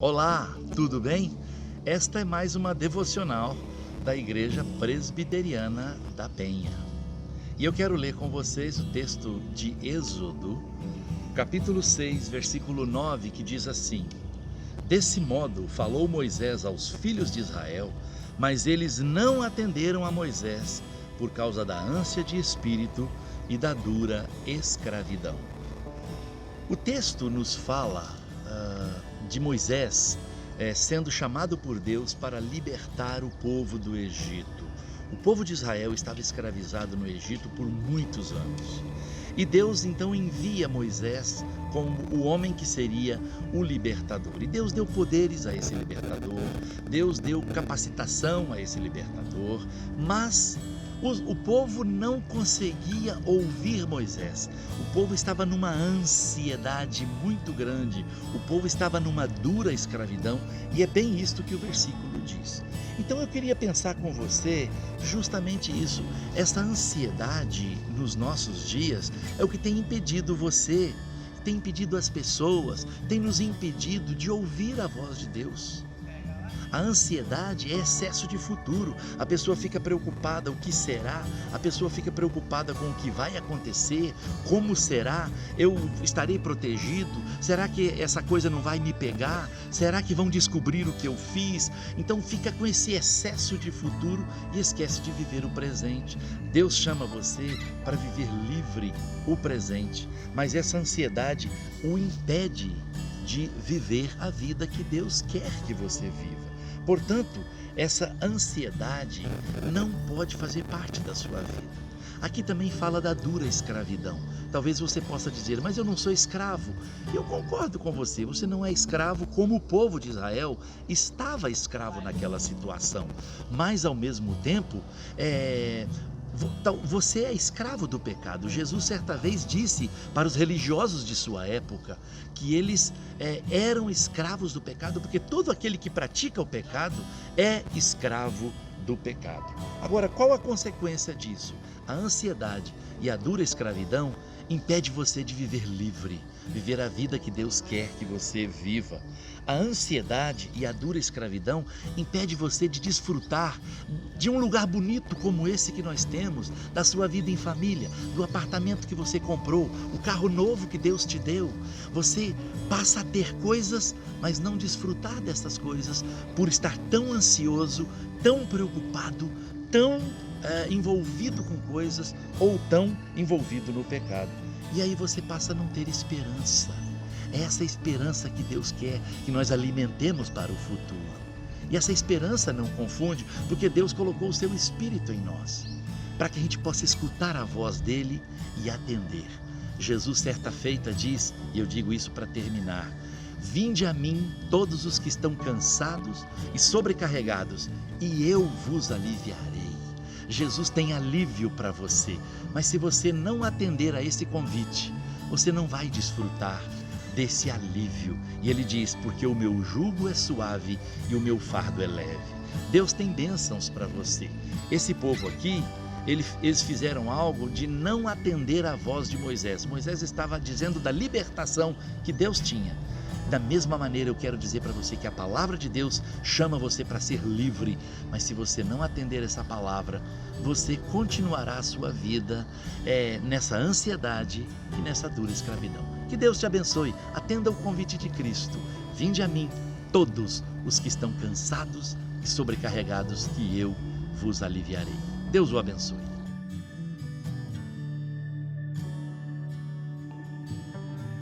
Olá, tudo bem? Esta é mais uma devocional da Igreja Presbiteriana da Penha. E eu quero ler com vocês o texto de Êxodo, capítulo 6, versículo 9, que diz assim: Desse modo falou Moisés aos filhos de Israel, mas eles não atenderam a Moisés por causa da ânsia de espírito e da dura escravidão. O texto nos fala de Moisés sendo chamado por Deus para libertar o povo do Egito. O povo de Israel estava escravizado no Egito por muitos anos. E Deus então envia Moisés como o homem que seria o libertador. E Deus deu poderes a esse libertador, Deus deu capacitação a esse libertador, mas o povo não conseguia ouvir Moisés. O povo estava numa ansiedade muito grande. O povo estava numa dura escravidão. E é bem isto que o versículo diz. Então eu queria pensar com você justamente isso. Essa ansiedade nos nossos dias é o que tem impedido você, tem impedido as pessoas, tem nos impedido de ouvir a voz de Deus. A ansiedade é excesso de futuro. A pessoa fica preocupada o que será, a pessoa fica preocupada com o que vai acontecer, como será, eu estarei protegido, será que essa coisa não vai me pegar, será que vão descobrir o que eu fiz? Então fica com esse excesso de futuro e esquece de viver o presente. Deus chama você para viver livre o presente, mas essa ansiedade o impede de viver a vida que Deus quer que você viva. Portanto, essa ansiedade não pode fazer parte da sua vida. Aqui também fala da dura escravidão. Talvez você possa dizer, mas eu não sou escravo. Eu concordo com você, você não é escravo como o povo de Israel estava escravo naquela situação. Mas, ao mesmo tempo, você é escravo do pecado. Jesus certa vez disse para os religiosos de sua época que eles eram escravos do pecado, porque todo aquele que pratica o pecado é escravo do pecado. Agora, qual a consequência disso? A ansiedade e a dura escravidão impede você de viver livre, viver a vida que Deus quer que você viva. A ansiedade e a dura escravidão impede você de desfrutar de um lugar bonito como esse que nós temos, da sua vida em família, do apartamento que você comprou, o carro novo que Deus te deu. Você passa a ter coisas, mas não desfrutar dessas coisas por estar tão ansioso, tão preocupado, tão envolvido com coisas ou tão envolvido no pecado. E aí você passa a não ter esperança. É essa esperança que Deus quer que nós alimentemos para o futuro. E essa esperança não confunde, porque Deus colocou o seu Espírito em nós, para que a gente possa escutar a voz dele e atender. Jesus certa feita diz, e eu digo isso para terminar: Vinde a mim todos os que estão cansados e sobrecarregados, e eu vos aliviarei. Jesus tem alívio para você, mas se você não atender a esse convite, você não vai desfrutar desse alívio. E ele diz, porque o meu jugo é suave e o meu fardo é leve. Deus tem bênçãos para você. Esse povo aqui, eles fizeram algo de não atender à voz de Moisés. Moisés estava dizendo da libertação que Deus tinha. Da mesma maneira, eu quero dizer para você que a palavra de Deus chama você para ser livre, mas se você não atender essa palavra, você continuará a sua vida nessa ansiedade e nessa dura escravidão. Que Deus te abençoe. Atenda o convite de Cristo. Vinde a mim todos os que estão cansados e sobrecarregados, que eu vos aliviarei. Deus o abençoe.